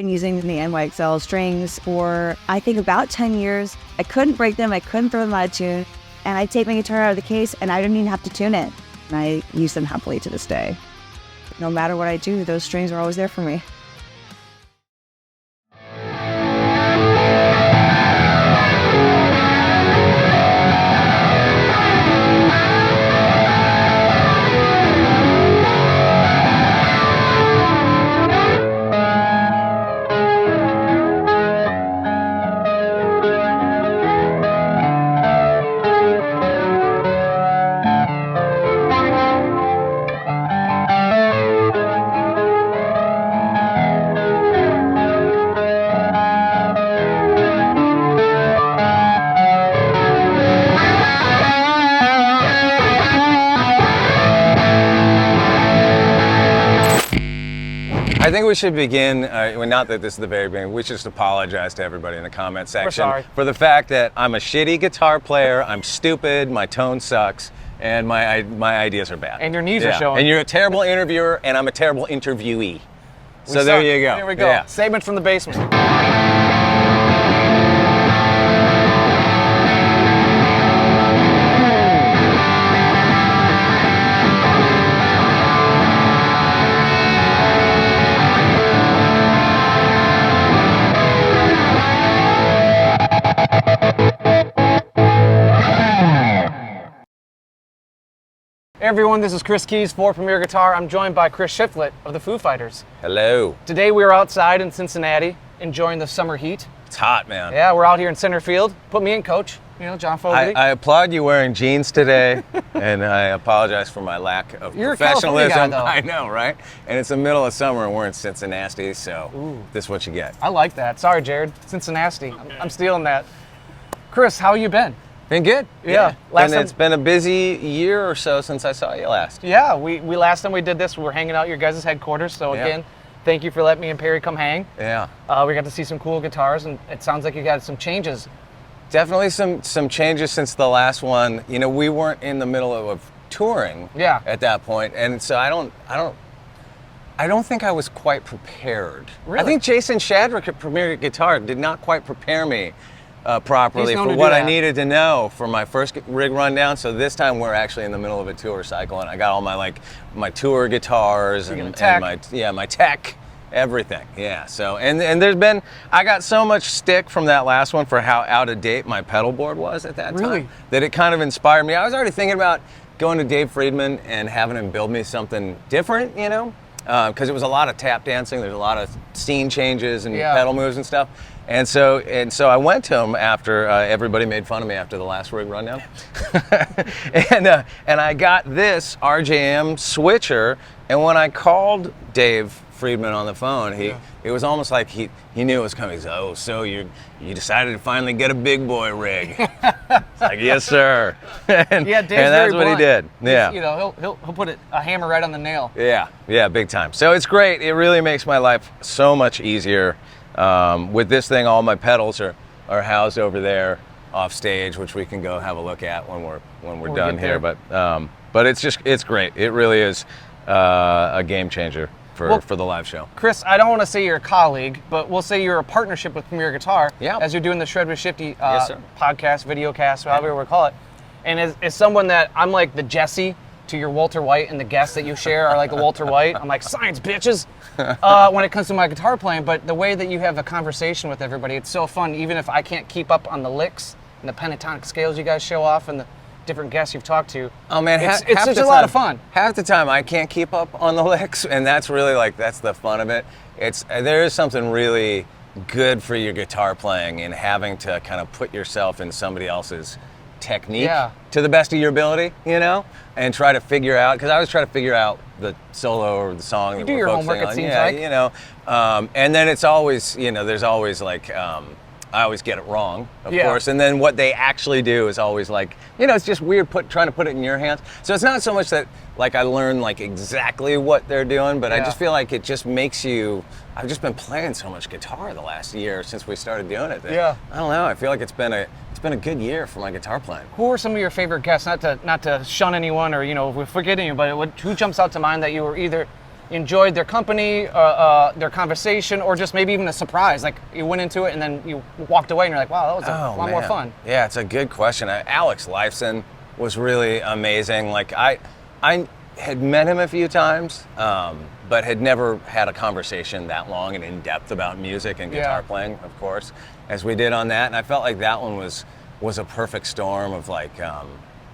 been using the NYXL strings for, I think, about 10 years. I couldn't break them. I couldn't throw them out of tune. And I take my guitar out of the case and I don't even have to tune it. And I use them happily to this day. No matter what I do, those strings are always there for me. I think we should begin, not that this is the very beginning, we should just apologize to everybody in the comment section for the fact that I'm a shitty guitar player, I'm stupid, my tone sucks, and my ideas are bad. And your knees are showing. And you're a terrible interviewer, and I'm a terrible interviewee. So there you go. There we go. Yeah. Statement from the basement. Hey everyone, this is Chris Kies for Premier Guitar. I'm joined by Chris Shiflett of the Foo Fighters. Hello. Today we are outside in Cincinnati enjoying the summer heat. It's hot, man. Yeah, we're out here in center field. Put me in, coach. You know, John Fogerty. I applaud you wearing jeans today, and I apologize for my lack of You're professionalism. A California guy, though. I know, right? And it's the middle of summer, and we're in Cincinnati, so this is what you get. I like that. Sorry, Jared. Cincinnati. I'm stealing that. Chris, how you been? Been good. Yeah. It's been a busy year or so since I saw you last. Yeah, we last time we did this, we were hanging out at your guys' headquarters. So again, thank you for letting me and Perry come hang. Yeah. We got to see some cool guitars, and it sounds like you got some changes. Definitely some changes since the last one. You know, we weren't in the middle of touring at that point, and so I don't think I was quite prepared. Really? I think Jason Shadrick at Premier Guitar did not quite prepare me properly for to what do I that. needed to know for my first rig rundown. So this time we're actually in the middle of a tour cycle, and I got all my tour guitars and my tech, everything. Yeah. So and I got so much stick from that last one for how out of date my pedal board was at that time that it kind of inspired me. I was already thinking about going to Dave Friedman and having him build me something different, you know, because it was a lot of tap dancing. There's a lot of scene changes and pedal moves and stuff. And so I went to him after everybody made fun of me after the last rig rundown, and I got this RJM switcher. And when I called Dave Friedman on the phone, it was almost like he knew it was coming. He said, "Oh, so you decided to finally get a big boy rig?" It's like, "Yes, sir." and that's what he did. Yeah. You know, he'll put a hammer right on the nail. Yeah, big time. So it's great. It really makes my life so much easier. With this thing, all my pedals are housed over there off stage, which we can go have a look at when we're done here. But it's great. It really is a game changer for the live show. Chris, I don't want to say you're a colleague, but we'll say you're a partnership with Premier Guitar as you're doing the Shred With Shifty podcast, video cast, however you want to call it. And as someone that I'm like the Jesse to your Walter White, and the guests that you share are like the Walter White. I'm like, science, bitches, when it comes to my guitar playing. But the way that you have a conversation with everybody, it's so fun. Even if I can't keep up on the licks and the pentatonic scales you guys show off and the different guests you've talked to. Oh man, it's such a lot of fun. Half the time I can't keep up on the licks, and that's really that's the fun of it. There is something really good for your guitar playing in having to kind of put yourself in somebody else's technique to the best of your ability, you know, and try to figure out, because I always try to figure out the solo or the song that we're focusing on. You do your homework, it seems like. You know, and then it's always, you know, there's always I always get it wrong, of course, and then what they actually do is always you know, it's just weird trying to put it in your hands. So it's not so much that I learn exactly what they're doing, but I just feel like it just makes you. I've just been playing so much guitar the last year since we started doing it. I don't know. I feel like it's been a good year for my guitar playing. Who are some of your favorite guests? Not to shun anyone or, you know, if we're forgetting you, but who jumps out to mind that you were either enjoyed their company, their conversation, or just maybe even a surprise? Like you went into it and then you walked away and you're like, wow, that was a lot more fun. Yeah, it's a good question. Alex Lifeson was really amazing. Like I had met him a few times, but had never had a conversation that long and in depth about music and guitar playing, of course, as we did on that. And I felt like that one was a perfect storm of like,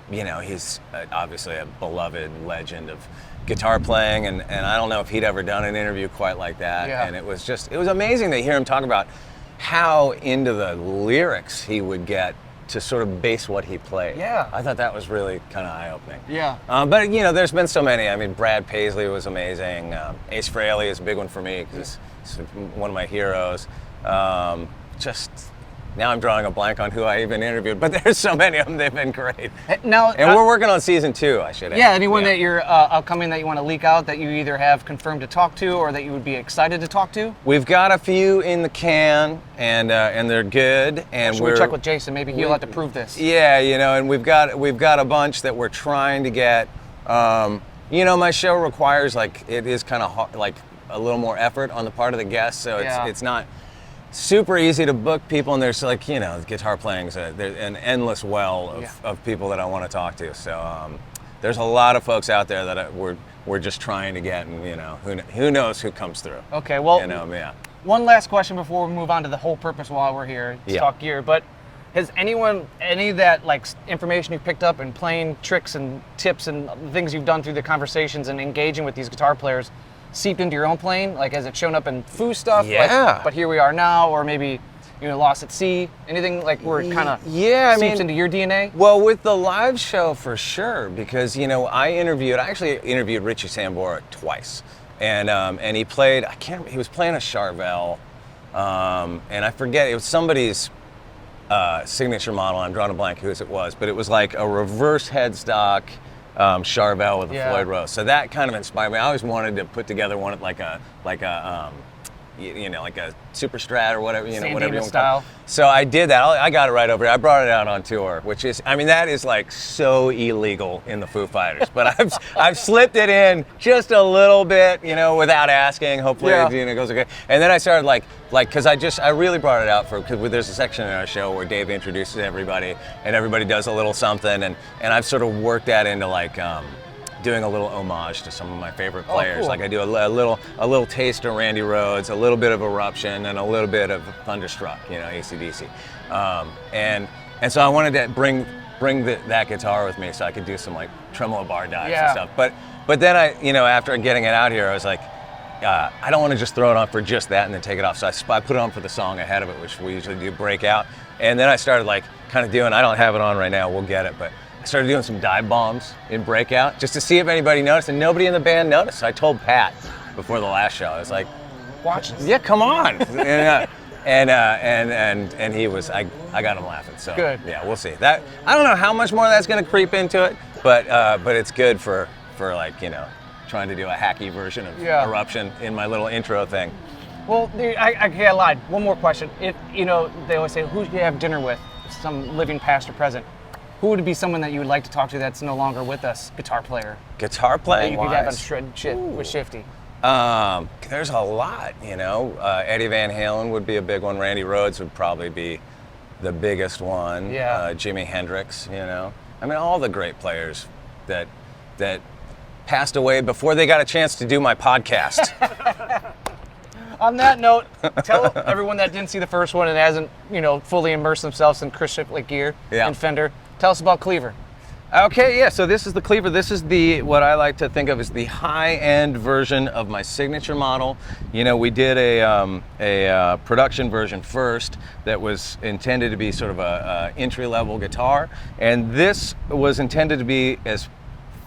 you know, he's obviously a beloved legend of guitar playing, and I don't know if he'd ever done an interview quite like that. And it was amazing to hear him talk about how into the lyrics he would get to sort of base what he played. I thought that was really kind of eye-opening. But you know, there's been so many. I mean, Brad Paisley was amazing. Ace Frehley is a big one for me because he's one of my heroes. Just now I'm drawing a blank on who I even interviewed, but there's so many of them. They've been great. Now, and we're working on season 2, I should add. Yeah, anyone that you're upcoming that you want to leak out that you either have confirmed to talk to or that you would be excited to talk to? We've got a few in the can, and they're good. And should we check with Jason? Maybe he'll have to prove this. Yeah, you know, and we've got a bunch that we're trying to get. You know, my show requires it is kind of hard, like a little more effort on the part of the guests, so it's not super easy to book people, and there's like, you know, guitar playing is an endless well of people that I want to talk to. So there's a lot of folks out there that we're just trying to get, and you know, who knows who comes through. Okay, well, you know, one last question before we move on to the whole purpose while we're here to talk gear. But has any of that like information you picked up and playing tricks and tips and things you've done through the conversations and engaging with these guitar players seeped into your own playing? Like, has it shown up in Foo stuff? Like, but here we are now, or maybe, you know, Lost at Sea? Anything like where it kind of seeps into your DNA? Well, with the live show for sure, because you know, I actually interviewed Richie Sambora twice, and he played. He was playing a Charvel, and I forget, it was somebody's signature model. I'm drawing a blank whose it was, but it was like a reverse headstock Charvel with a Floyd Rose. So that kind of inspired me. I always wanted to put together one like a you know, like a Super Strat or whatever, you know, whatever you want to call it. So I did that. I got it right over here. I brought it out on tour, which is, I mean, that is like so illegal in the Foo Fighters. But I've slipped it in just a little bit, you know, without asking. Hopefully, you know, it goes okay. And then I started because I really brought it out because there's a section in our show where Dave introduces everybody, and everybody does a little something, and I've sort of worked that into like doing a little homage to some of my favorite players. Cool. Like I do a little taste of Randy Rhoads, a little bit of Eruption, and a little bit of Thunderstruck, you know, AC/DC. And so I wanted to bring that guitar with me so I could do some like tremolo bar dives and stuff. But then after getting it out here, I was like, I don't want to just throw it on for just that and then take it off. So I put it on for the song ahead of it, which we usually do Breakout. And then I started like kind of doing, I don't have it on right now, we'll get it, but I started doing some dive bombs in Breakout just to see if anybody noticed, and nobody in the band noticed. So I told Pat before the last show, I was like, watch this. Yeah, come on. and he was, I got him laughing. So good. Yeah, we'll see. That, I don't know how much more that's going to creep into it, but it's good for like, you know, trying to do a hacky version of Eruption in my little intro thing. Well, I lied. One more question. If, you know, they always say, who do you have dinner with? Some living past or present. Who would be someone that you would like to talk to that's no longer with us? Guitar player. Guitar playing? That you could have on Shred with Shifty. There's a lot, you know. Eddie Van Halen would be a big one. Randy Rhoads would probably be the biggest one. Yeah. Jimi Hendrix, you know. I mean, all the great players that passed away before they got a chance to do my podcast. On that note, tell everyone that didn't see the first one and hasn't, you know, fully immersed themselves in Chris Shiflett gear and Fender. Tell us about Cleaver. Okay, yeah, so this is the Cleaver. This is what I like to think of as the high-end version of my signature model. You know, we did a production version first that was intended to be sort of a entry-level guitar, and this was intended to be as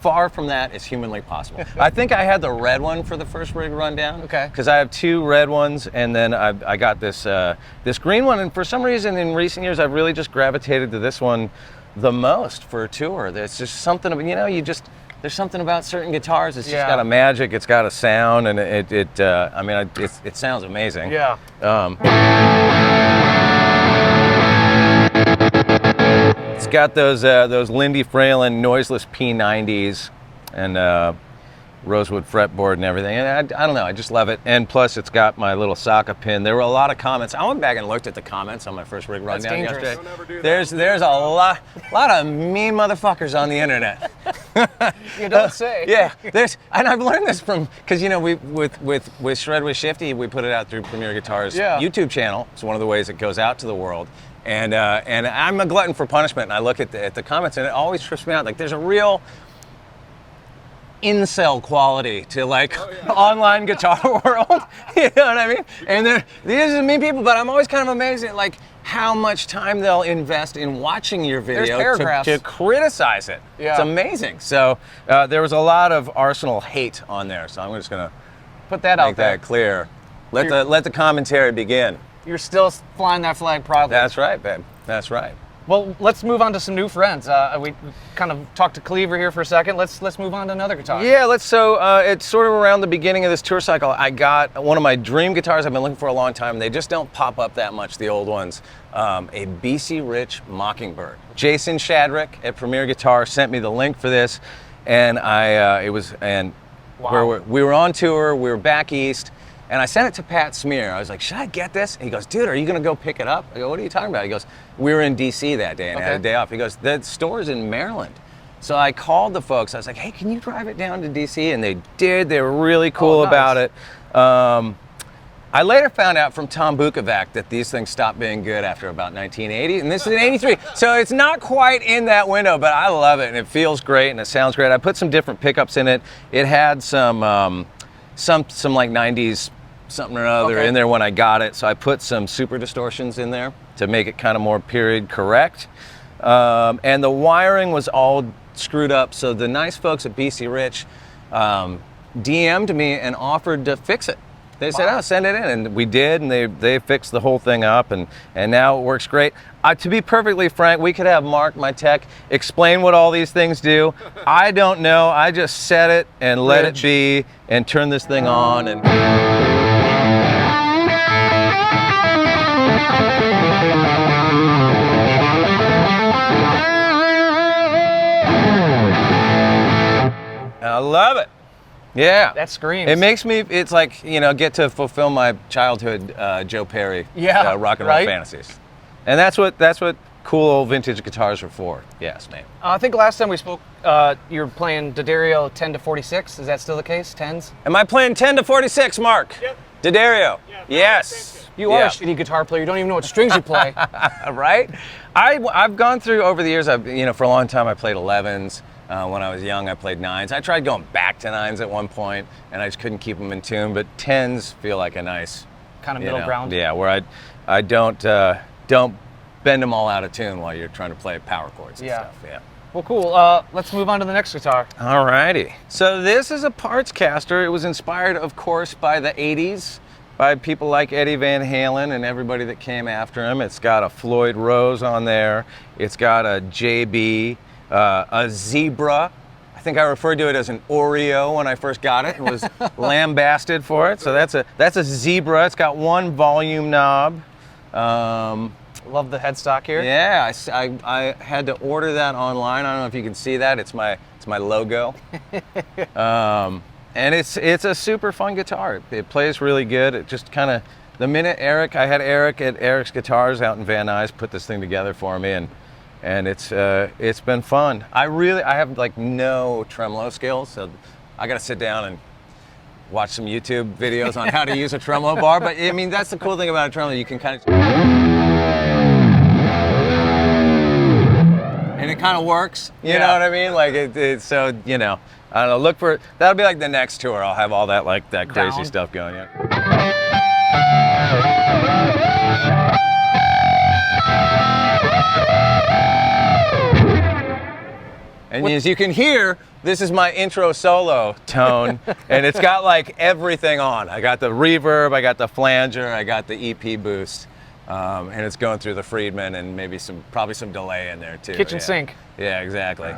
far from that as humanly possible. I think I had the red one for the first rig rundown. Okay. Because I have two red ones, and then I got this green one, and for some reason in recent years I've really just gravitated to this one the most for a tour. There's just something, you know, there's something about certain guitars. It's just got a magic. It's got a sound, and it sounds amazing. Yeah. It's got those Lindy Fralin noiseless P90s, and rosewood fretboard and everything. And I don't know, I just love it. And plus it's got my little socket pin. There were a lot of comments. I went back and looked at the comments on my first rig rundown yesterday. Don't ever do that. There's a lot of mean motherfuckers on the internet. You don't say. Yeah, and I've learned this from, because we with Shred With Shifty, we put it out through Premier Guitar's YouTube channel. It's one of the ways it goes out to the world. And I'm a glutton for punishment, and I look at the comments, and it always trips me out. Like, there's a real incel quality to online guitar world. You know what I mean? And these are mean people, but I'm always kind of amazed at how much time they'll invest in watching your video to criticize it. Yeah. It's amazing. So there was a lot of Arsenal hate on there, so I'm just gonna put that out make that clear. Let the commentary begin. You're still flying that flag proudly. That's right, babe. That's right. Well, let's move on to some new friends. We kind of talked to Cleaver here for a second. Let's move on to another guitar. Yeah, so it's sort of around the beginning of this tour cycle. I got one of my dream guitars I've been looking for a long time. They just don't pop up that much, the old ones. A BC Rich Mockingbird. Jason Shadrick at Premier Guitar sent me the link for this, and we were on tour. We were back east. And I sent it to Pat Smear. I was like, should I get this? And he goes, dude, are you gonna go pick it up? I go, what are you talking about? He goes, we were in DC that day and I had a day off. He goes, the store's in Maryland. So I called the folks. I was like, hey, can you drive it down to DC? And they did. They were really cool about it. I later found out from Tom Bukovac that these things stopped being good after about 1980, and this is in 83. So it's not quite in that window, but I love it, and it feels great, and it sounds great. I put some different pickups in it. It had some like 90s something or other in there when I got it, so I put some super distortions in there to make it kind of more period correct. And the wiring was all screwed up, so the nice folks at BC Rich DM'd me and offered to fix it. They said, oh, send it in, and we did, and they fixed the whole thing up, and now it works great. To be perfectly frank, we could have Mark, my tech, explain what all these things do. I don't know. I just set it and let it be and turn this thing on. And I love it. Yeah. That screams. It makes me, it's like, get to fulfill my childhood Joe Perry rock and roll fantasies. And that's what cool old vintage guitars are for. Yes, man. I think last time we spoke, you were playing D'Addario 10 to 46. Is that still the case? 10s? Am I playing 10 to 46, Mark? Yep. D'Addario. Yeah, yes. You are a shitty guitar player. You don't even know what strings you play. Right? I've gone through over the years. For a long time I played 11s. When I was young, I played 9s. I tried going back to 9s at one point, and I just couldn't keep them in tune. But 10s feel like a nice kind of middle ground. Yeah, where I don't bend them all out of tune while you're trying to play power chords and stuff. Yeah. Well, cool. Let's move on to the next guitar. All righty. So this is a Partscaster. It was inspired, of course, by the 80s, by people like Eddie Van Halen and everybody that came after him. It's got a Floyd Rose on there. It's got a JB. A Zebra. I think I referred to it as an Oreo when I first got it and was lambasted for it. So that's a Zebra. It's got one volume knob. Love the headstock here. Yeah, I had to order that online. I don't know if you can see that. It's my logo. And it's a super fun guitar. It plays really good. It just kind of, the minute I had Eric at Eric's Guitars out in Van Nuys put this thing together for me, and it's been fun. I have like no tremolo skills, so I got to sit down and watch some YouTube videos on how to use a tremolo bar. But I mean, that's the cool thing about a tremolo. You can kind of, and it kind of works. You know what I mean? Like it's so I don't know. Look for it. That'll be like the next tour. I'll have all that that crazy stuff going. Yeah. And as you can hear, this is my intro solo tone, and it's got like everything on. I got the reverb, I got the flanger, I got the EP boost, and it's going through the Friedman and maybe probably some delay in there too. Kitchen sink. Yeah, exactly.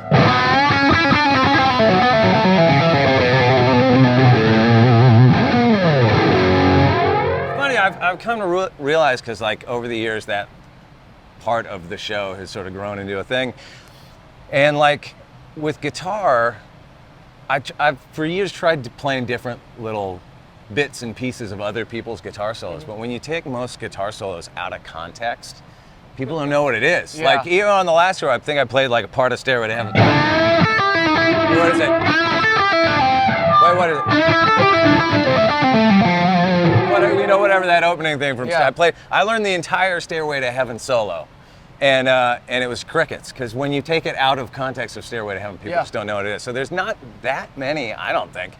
Funny, I've come to realize, because like over the years that part of the show has sort of grown into a thing, and like with guitar, I've for years tried to playing different little bits and pieces of other people's guitar solos, but when you take most guitar solos out of context, people don't know what it is. Yeah. Like even on the last tour, I think I played like a part of Stairway to Heaven. What is it? Wait, what is it? You know, whatever that opening thing from I learned the entire Stairway to Heaven solo. And it was crickets, because when you take it out of context of Stairway to Heaven, people just don't know what it is. So there's not that many, I don't think,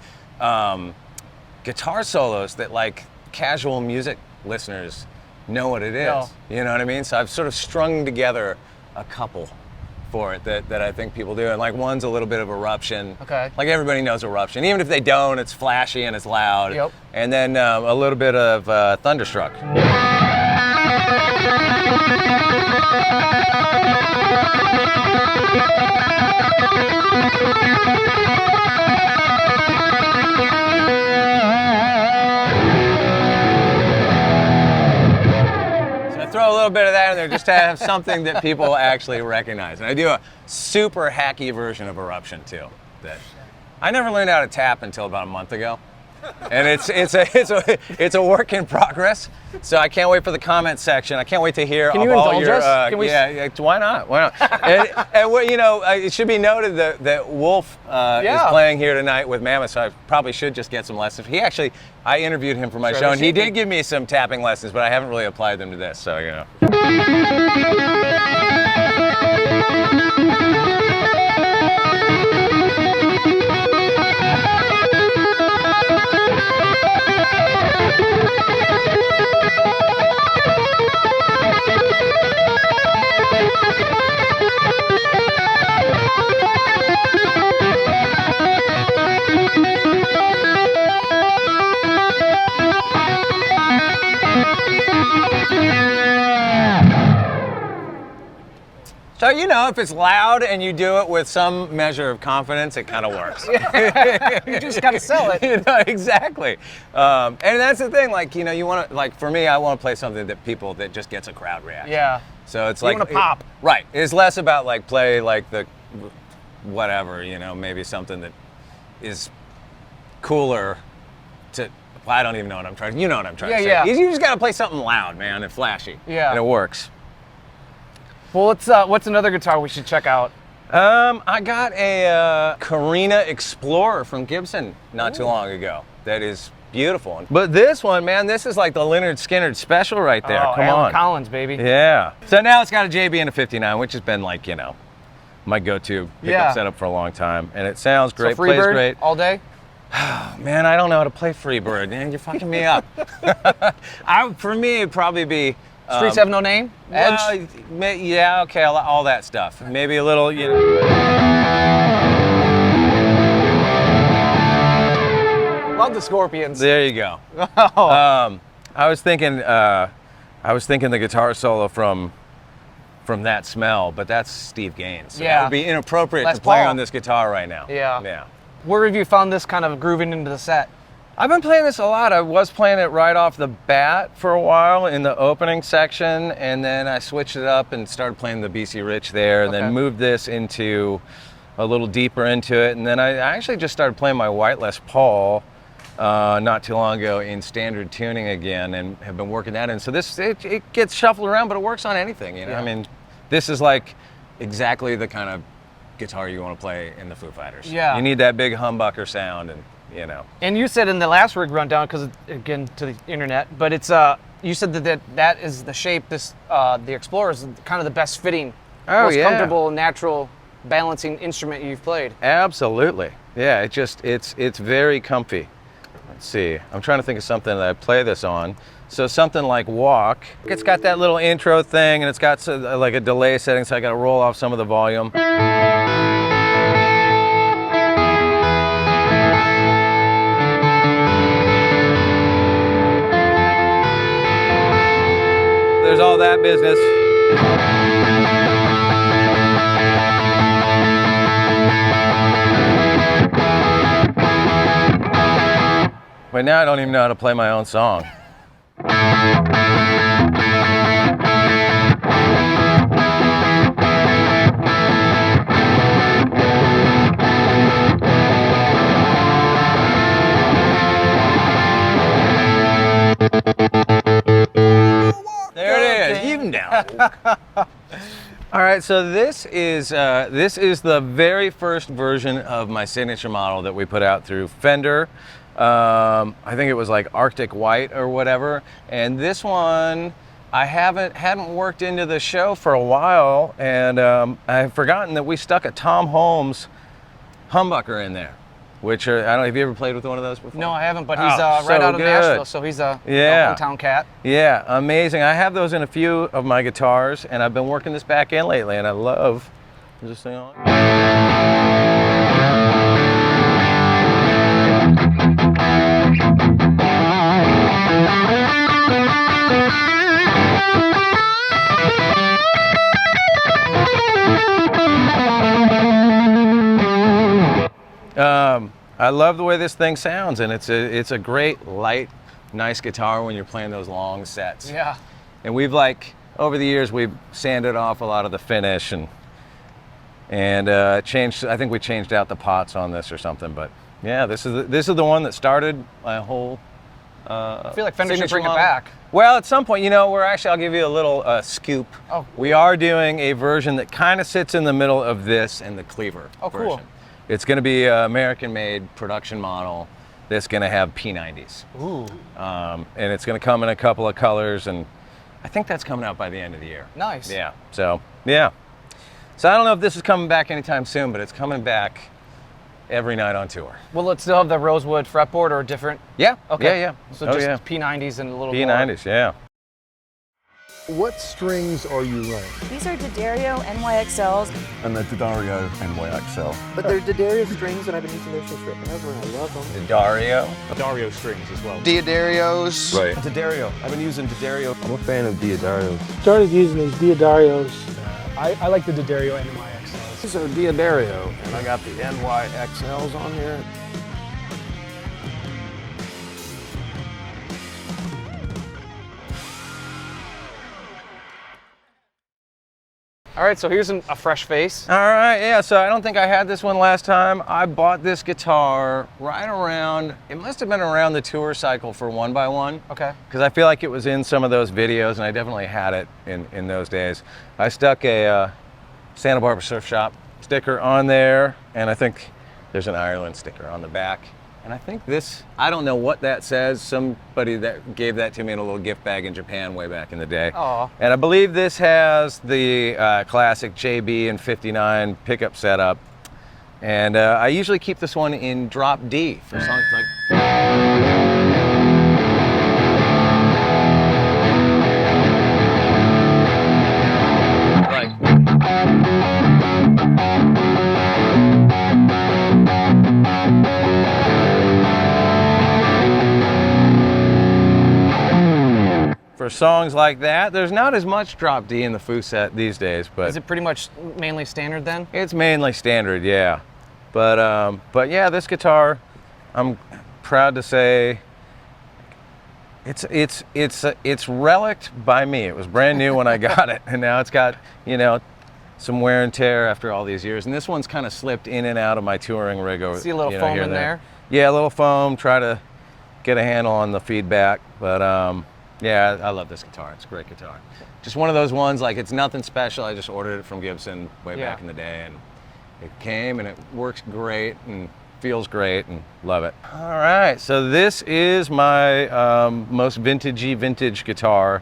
guitar solos that like casual music listeners know what it is. No. You know what I mean? So I've sort of strung together a couple for it that I think people do. And like one's a little bit of Eruption. Okay. Like everybody knows Eruption. Even if they don't, it's flashy and it's loud. Yep. And then a little bit of Thunderstruck. Throw a little bit of that in there just to have something that people actually recognize. And I do a super hacky version of Eruption too. That I never learned how to tap until about a month ago, and it's a work in progress. So I can't wait for the comment section. I can't wait to hear. Can you indulge us? Can we... Yeah, why not? Why not? and you know, it should be noted that Wolf is playing here tonight with Mammoth, so I probably should just get some lessons. I interviewed him for my show, and he did give me some tapping lessons, but I haven't really applied them to this, so you know. So, you know, if it's loud and you do it with some measure of confidence, it kind of works. You just got to sell it. You know, exactly. And that's the thing, like, you know, you want to, like, for me, I want to play something that just gets a crowd reaction. Yeah. So it's you like. You want to pop. Right. It's less about, like, play, like, the whatever, you know, maybe something that is cooler to. Well, I don't even know what I'm trying to. You know what I'm trying to say. Yeah. You just got to play something loud, man, and flashy. Yeah. And it works. Well, what's another guitar we should check out? I got a Korina Explorer from Gibson not too long ago. That is beautiful. But this one, man, this is like the Leonard Skinner special right there. Come Alan on. Collins, baby. Yeah. So now it's got a JB and a 59, which has been like, you know, my go-to pickup setup for a long time. And it sounds great, plays great. All day? Man, I don't know how to play Freebird, man. You're fucking me up. For me, it'd probably be... Streets have no name? Edge? Well, yeah, okay, all that stuff. Maybe a little, you know. Love the Scorpions. There you go. I was thinking the guitar solo from That Smell, but that's Steve Gaines. So it would be inappropriate to play on this guitar right now. Yeah. Where have you found this kind of grooving into the set? I've been playing this a lot. I was playing it right off the bat for a while in the opening section, and then I switched it up and started playing the BC Rich there, and then moved this into a little deeper into it, and then I actually just started playing my White Les Paul not too long ago in standard tuning again, and have been working that in. So it gets shuffled around, but it works on anything, you know? I mean, this is like exactly the kind of guitar you want to play in the Foo Fighters. Yeah. You need that big humbucker sound, and you know. And you said in the last rig rundown, because again to the internet, but it's you said that is the shape. This the Explorer is kind of the best fitting, most comfortable, natural balancing instrument you've played. Absolutely, yeah. It's very comfy. Let's see. I'm trying to think of something that I play this on. So something like Walk. It's got that little intro thing, and it's got like a delay setting, so I got to roll off some of the volume. There's all that business. But now I don't even know how to play my own song. There it is. Even down. All right, so this is the very first version of my signature model that we put out through Fender. I think it was like Arctic White or whatever. And this one, I hadn't worked into the show for a while, and I had forgotten that we stuck a Tom Holmes humbucker in there. Which are, I don't know, have you ever played with one of those before? No, I haven't, but he's right out of Nashville, so he's a hometown cat. Yeah, amazing. I have those in a few of my guitars, and I've been working this back end lately, and I love this thing on. I love the way this thing sounds, and it's a great, light, nice guitar when you're playing those long sets. Yeah. And we've over the years, we've sanded off a lot of the finish and changed. I think we changed out the pots on this or something. But yeah, this is the one that started my whole. I feel like Fender should bring it back. Well, at some point, I'll give you a little scoop. Oh. We are doing a version that kind of sits in the middle of this and the Cleaver version. Cool. It's going to be an American-made production model that's going to have P90s. Ooh. And it's going to come in a couple of colors, and I think that's coming out by the end of the year. Nice. Yeah. So, yeah. So I don't know if this is coming back anytime soon, but it's coming back every night on tour. Will it still have the rosewood fretboard or different? Yeah. Okay. Yeah. So just P90s and a little P90s, more. yeah. What strings are you running? These are D'Addario NYXLs. And the D'Addario NYXL. But they're D'Addario strings, and I've been using those since forever, and I love them. D'Addario. D'Addario strings as well. D'Addarios. Right. D'Addario. I've been using D'Addario. I'm a fan of D'Addario. Started using these D'Addarios. I like the D'Addario NYXLs. These are D'Addario, and I got the NYXLs on here. All right, so here's a fresh face. All right, yeah, so I don't think I had this one last time. I bought this guitar right around, it must have been around the tour cycle for One by One. Okay. Because I feel like it was in some of those videos, and I definitely had it in those days. I stuck a Santa Barbara Surf Shop sticker on there, and I think there's an Ireland sticker on the back. And I think this, I don't know what that says. Somebody that gave that to me in a little gift bag in Japan way back in the day. Aw. And I believe this has the classic JB and 59 pickup setup. And I usually keep this one in drop D for songs for songs like that. There's not as much drop D in the Foo set these days, but Is it pretty much mainly standard then? it's mainly standard, yeah. But yeah, this guitar, I'm proud to say, it's relicked by me. It was brand new when I got it, and now it's got some wear and tear after all these years. And this one's kind of slipped in and out of my touring rig. See a little foam in there? Yeah, a little foam. Try to get a handle on the feedback, but yeah, I love this guitar. It's a great guitar. Just one of those ones, like it's nothing special. I just ordered it from Gibson way back in the day, and it came and it works great and feels great and love it. All right, so this is my most vintage guitar.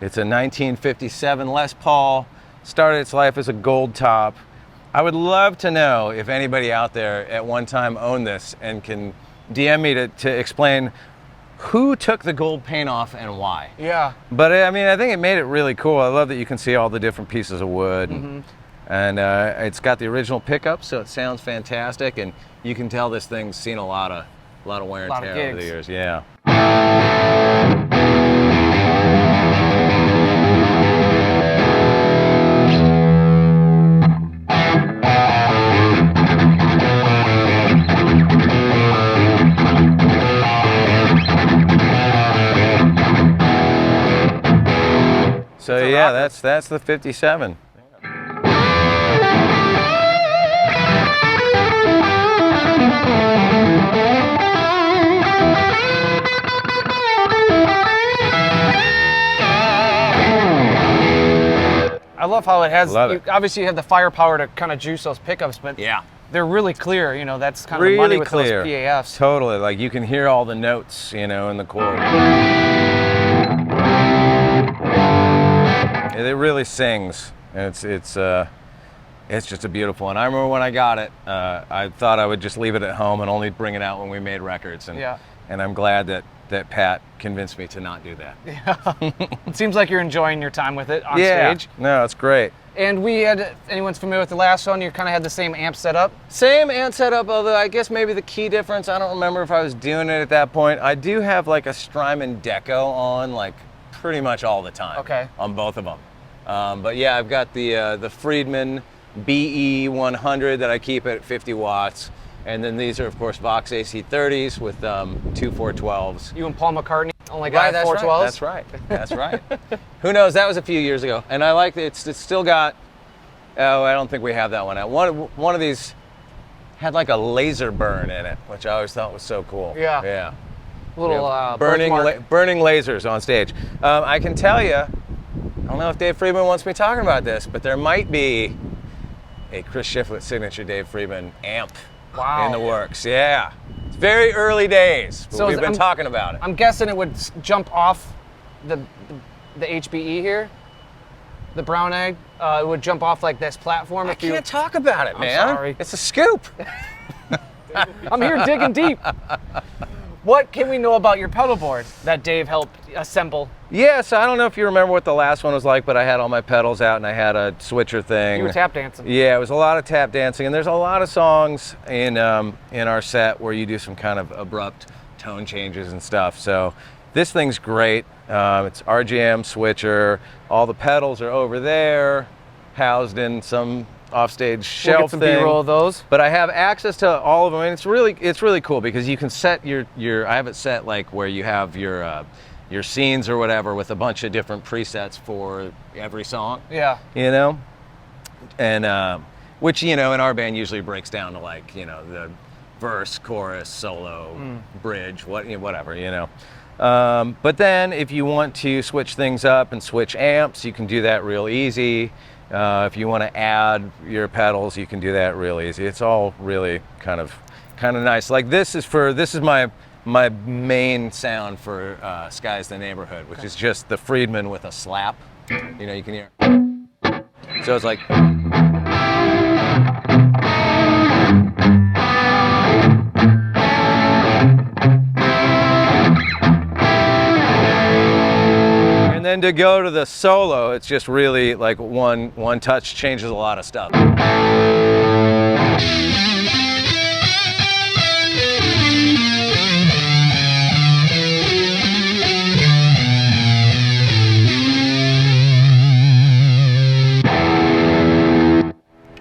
It's a 1957 Les Paul. Started its life as a Goldtop. I would love to know if anybody out there at one time owned this and can DM me to explain who took the gold paint off and why. Yeah. But I mean, I think it made it really cool. I love that you can see all the different pieces of wood. And it's got the original pickup, so it sounds fantastic. And you can tell this thing's seen a lot of wear and tear over the years. Yeah. So yeah, that's the 57. I love how it has, Love it. Obviously you have the firepower to kind of juice those pickups, but Yeah. they're really clear, you know, that's kind of Really the money with clear. those PAFs. Totally, like you can hear all the notes, you know, in the chord. It really sings. It's just a beautiful one. I remember when I got it, I thought I would just leave it at home and only bring it out when we made records. And, and I'm glad that Pat convinced me to not do that. Yeah. It seems like you're enjoying your time with it on stage. No, it's great. And we had, anyone's familiar with the last one, you kind of had the same amp setup? Same amp setup, although I guess maybe the key difference, I don't remember if I was doing it at that point. I do have like a Strymon Deco on like pretty much all the time. Okay. On both of them. But yeah, I've got the Friedman BE100 that I keep at 50 watts. And then these are, of course, Vox AC30s with 2 412s. You and Paul McCartney only got 412s? That's right. That's right. Who knows? That was a few years ago. And I like it. It's still got, oh, I don't think we have that one out. One of these had like a laser burn in it, which I always thought was so cool. Yeah. Yeah. Little burning birthmark. lasers on stage. I can tell you, I don't know if Dave Friedman wants me talking about this, but there might be a Chris Shiflett signature Dave Friedman amp in the works. Yeah. It's very early days, but we've been talking about it. I'm guessing it would jump off the HBE here, the brown egg. It would jump off like this platform. I can't talk about it, man. I'm sorry. It's a scoop. I'm here digging deep. What can we know about your pedal board that Dave helped assemble? Yeah, so I don't know if you remember what the last one was like, but I had all my pedals out and I had a switcher thing. You were tap dancing. Yeah, it was a lot of tap dancing, and there's a lot of songs in our set where you do some kind of abrupt tone changes and stuff. So this thing's great. It's RGM switcher. All the pedals are over there, housed in some offstage shelf We'll get some thing. B-roll of those. But I have access to all of them, and it's really cool because you can set your I have it set like where you have your scenes or whatever with a bunch of different presets for every song. Yeah. You know? And which, you know, in our band usually breaks down to like, you know, the verse, chorus, solo, bridge, whatever, you know. But then if you want to switch things up and switch amps, you can do that real easy. If you want to add your pedals, you can do that real easy. It's all really kind of nice. Like this is my main sound for Sky's the Neighborhood, which is just the Friedman with a slap. You know, you can hear. So it's like. And then to go to the solo, it's just really like one touch changes a lot of stuff.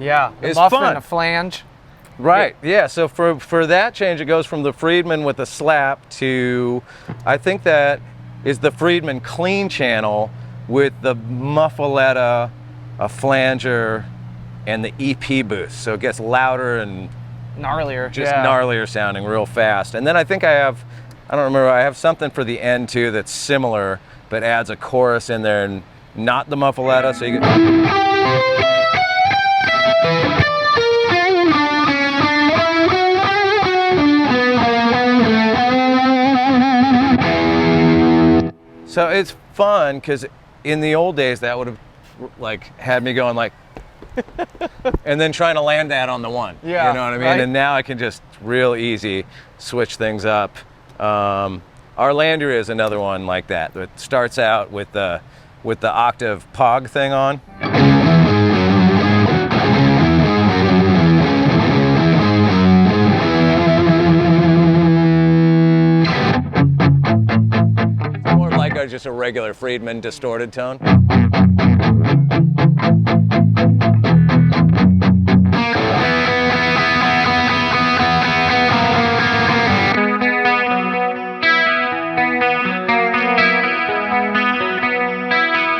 Yeah, the It's muffin, fun. a flange. Right, yeah, so for that change, it goes from the Friedman with a slap to, I think that is the Friedman clean channel with the muffaletta, a flanger, and the EP boost. So it gets louder and gnarlier. Just gnarlier sounding real fast. And then I think I have something for the end too that's similar, but adds a chorus in there and not the muffaletta, so you get. So it's fun because in the old days that would have like had me going like and then trying to land that on the one. Yeah, you know what I mean? right? And now I can just real easy switch things up. Our Landry is another one like that. It starts out with the octave pog thing on. Just a regular Friedman distorted tone.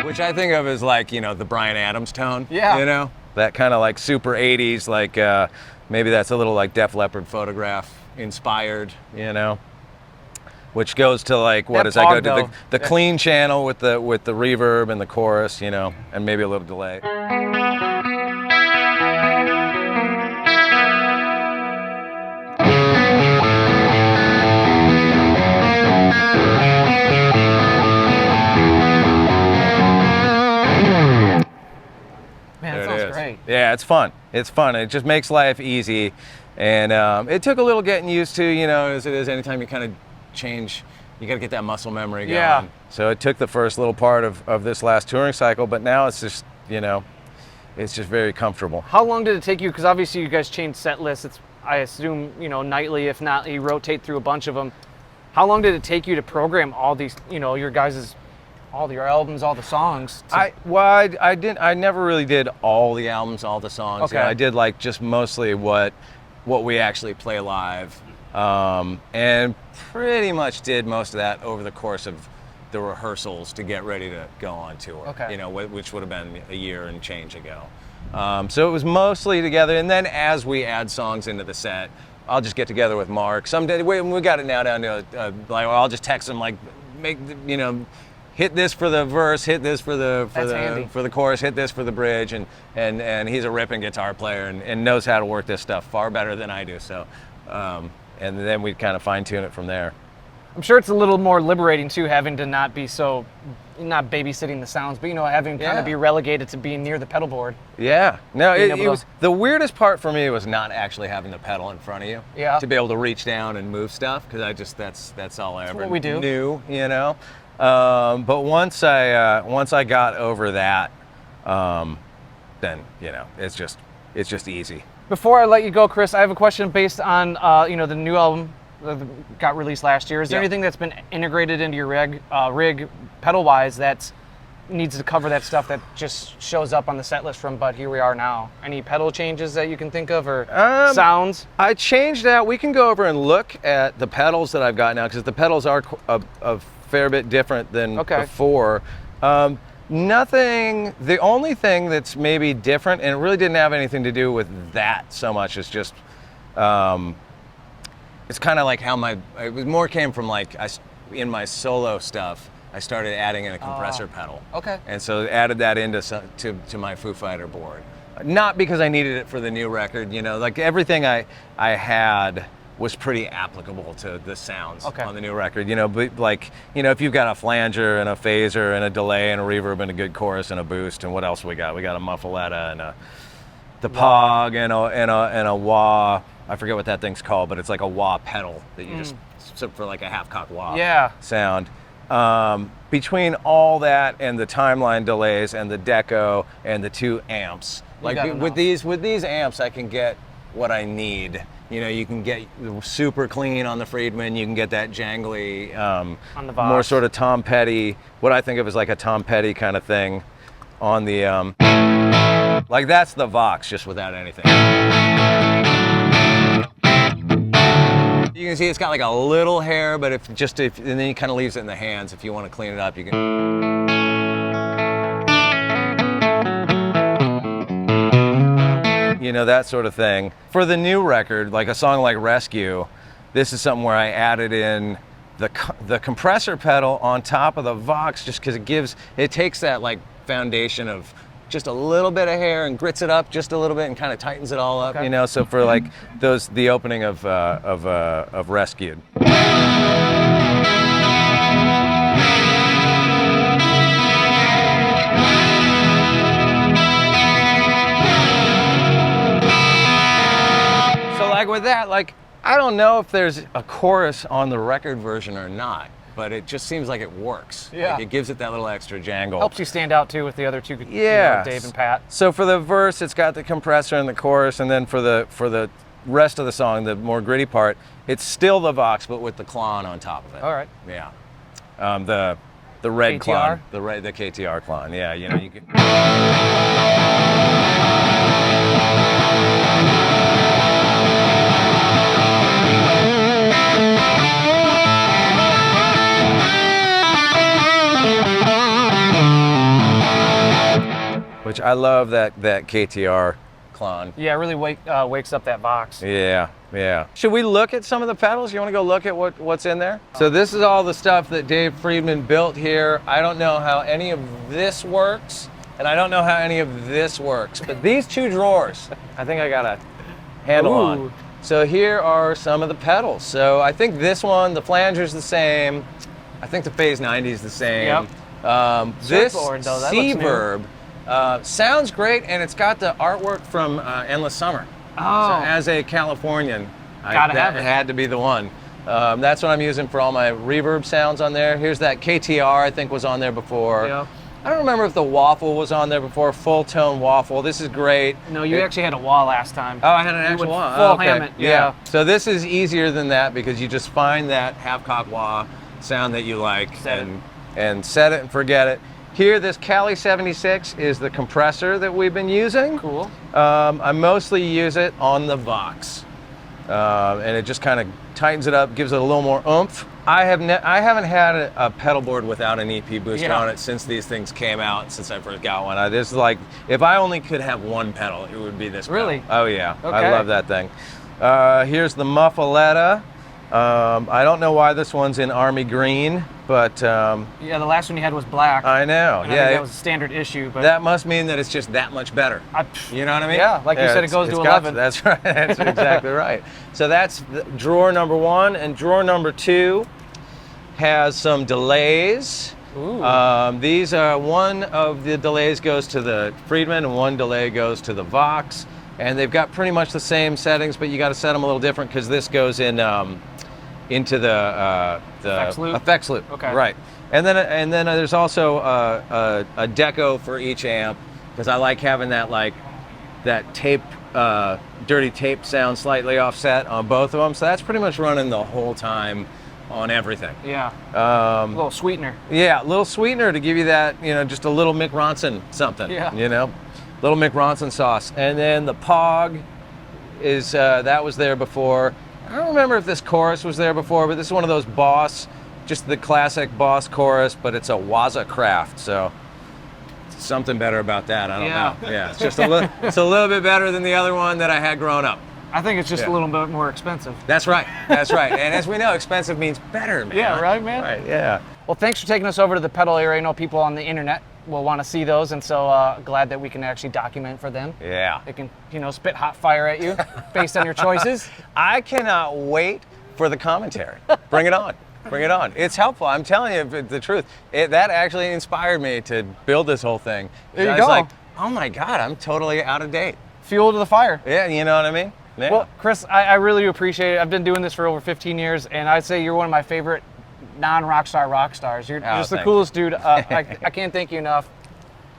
Which I think of as like, you know, the Bryan Adams tone. Yeah. You know? That kind of like super 80s, like maybe that's a little like Def Leppard Photograph inspired, you know? which goes to like what That does that go pog, to the clean channel with the reverb and the chorus, you know, and maybe a little delay. Man, that sounds great. Yeah, it's fun. It's fun. It just makes life easy. And it took a little getting used to, you know, as it is anytime you kind of change, you got to get that muscle memory going. Yeah. So it took the first little part of this last touring cycle, but now it's just, you know, it's just very comfortable. How long did it take you? Because obviously you guys changed set lists. It's, I assume, you know, nightly, if not, you rotate through a bunch of them. How long did it take you to program all these, you know, your guys' all your albums, all the songs? I never really did all the albums, all the songs. Okay. You know, I did like just mostly what we actually play live, and pretty much did most of that over the course of the rehearsals to get ready to go on tour. Okay. You know, which would have been a year and change ago. So it was mostly together, and then as we add songs into the set, I'll just get together with Mark. Someday we got it now down to like I'll just text him like, you know, hit this for the verse, hit this for the chorus, hit this for the bridge, and he's a ripping guitar player and knows how to work this stuff far better than I do. So, and then we kind of fine tune it from there. I'm sure it's a little more liberating too, having to not be so, not babysitting the sounds, but you know, having kind of be relegated to being near the pedal board. Yeah, no, it was the weirdest part for me was not actually having the pedal in front of you. Yeah. To be able to reach down and move stuff, because that's all I ever what we do. knew, you know. But once I got over that, then you know it's just easy. Before I let you go, Chris, I have a question based on you know, the new album that got released last year. Is there anything that's been integrated into your rig pedal-wise that needs to cover that stuff that just shows up on the set list from But Here We Are Now? Any pedal changes that you can think of, or sounds? I changed that. We can go over and look at the pedals that I've got now, because the pedals are a fair bit different than before. Nothing, the only thing that's maybe different, and it really didn't have anything to do with that so much, is just, it's kind of like how it was more came from like, in my solo stuff, I started adding in a compressor pedal. Okay. And so added that into to my Foo Fighter board. Not because I needed it for the new record, you know, like everything I had was pretty applicable to the sounds on the new record, you know, but like, you know, if you've got a flanger and a phaser and a delay and a reverb and a good chorus and a boost, and what else we got? We got a muffaletta and the pog and a wah, I forget what that thing's called, but it's like a wah pedal that you just for like a half cock wah sound. Between all that and the timeline delays and the deco and the 2 amps, like with these amps, I can get what I need. You know, you can get super clean on the Friedman. You can get that jangly, on the Vox, more sort of Tom Petty, what I think of as like a Tom Petty kind of thing on the, like that's the Vox, just without anything. You can see it's got like a little hair, but and then he kind of leaves it in the hands. If you want to clean it up, you can. You know, that sort of thing. For the new record, like a song like Rescue, this is something where I added in the compressor pedal on top of the Vox, just because it takes that like foundation of just a little bit of hair and grits it up just a little bit and kind of tightens it all up, you know. So for like the opening of Rescued. Like with that, like I don't know if there's a chorus on the record version or not, but it just seems like it works. Yeah. Like it gives it that little extra jangle. Helps you stand out too with the other two, you know, Dave and Pat. So for the verse, it's got the compressor and the chorus, and then for the rest of the song, the more gritty part, it's still the Vox, but with the Klon on top of it. All right. Yeah. The red KTR? Klon, the KTR Klon. Yeah, you know, you can. Which I love that KTR clone. Yeah, it really wakes up that Vox. Yeah, yeah. Should we look at some of the pedals? You want to go look at what's in there? So this is all the stuff that Dave Friedman built here. I don't know how any of this works, and I don't know how any of this works, but these two drawers, I think I got a handle on. So here are some of the pedals. So I think this one, the flanger's the same. I think the Phase 90 is the same. Yep. This Surfboard, though, that looks C-Verb sounds great, and it's got the artwork from Endless Summer. Oh. So as a Californian, Gotta have that it. had to be the one. That's what I'm using for all my reverb sounds on there. Here's that KTR, I think was on there before. Yep. I don't remember if the waffle was on there before, full tone waffle. This is great. No, you actually had a wah last time. Oh, I had an actual wah. Full Oh, okay. ham it, yeah. So this is easier than that because you just find that half-cock wah sound that you like and set it and forget it. Here, this Cali 76 is the compressor that we've been using. Cool. I mostly use it on the Vox. And it just kind of tightens it up, gives it a little more oomph. I haven't had a pedal board without an EP booster on it since these things came out, since I first got one. This is like, if I only could have one pedal, it would be this pedal. Really? Oh yeah, Okay. I love that thing. Here's the Muffaletta. I don't know why this one's in army green, but Yeah, the last one you had was black. I know. And I think that was a standard issue, but that must mean that it's just that much better. You know what I mean? Yeah, like you said, it goes to 11. That's right. That's exactly right. So that's drawer number 1, and drawer number 2 has some delays. Ooh. These are, one of the delays goes to the Friedman, and one delay goes to the Vox, and they've got pretty much the same settings, but you got to set them a little different because this goes in into the effects loop. Okay. Right. And then there's also a deco for each amp because I like having that tape, dirty tape sound slightly offset on both of them. So that's pretty much running the whole time on everything. Yeah. A little sweetener. Yeah, a little sweetener to give you that, just a little Mick Ronson something. Yeah. Little Mick Ronson sauce. And then the Pog is that was there before. I don't remember if this chorus was there before, but this is one of those Boss, just the classic Boss chorus, but it's a Waza Craft, so something better about that. I don't know. Yeah, it's just a little bit better than the other one that I had growing up. I think it's just a little bit more expensive. That's right. That's right. And as we know, expensive means better, man. Yeah, right, man? Right, yeah. Well, thanks for taking us over to the pedal area. I know people on the internet will want to see those, and so glad that we can actually document for them. Yeah. They can, spit hot fire at you based on your choices. I cannot wait for the commentary. Bring it on. Bring it on. It's helpful. I'm telling you the truth. That actually inspired me to build this whole thing. There you I go. was like, oh my God, I'm totally out of date. Fuel to the fire. Yeah, you know what I mean? Yeah. Well, Chris, I really do appreciate it. I've been doing this for over 15 years, and I'd say you're one of my favorite non-rock stars. You're just the coolest dude. I can't thank you enough.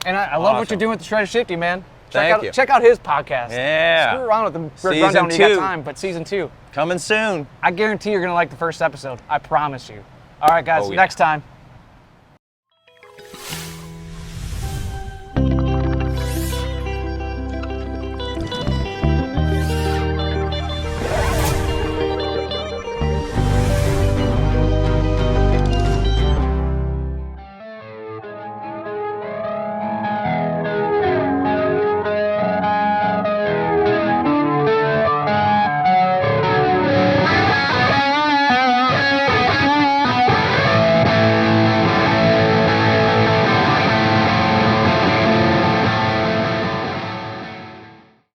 And I love what you're doing with the Shred with Shifty, man. Check out his podcast. Yeah. Screw around with the Season rundown when you 2. got time, but season 2. Coming soon. I guarantee you're going to like the first episode. I promise you. All right, guys, next time.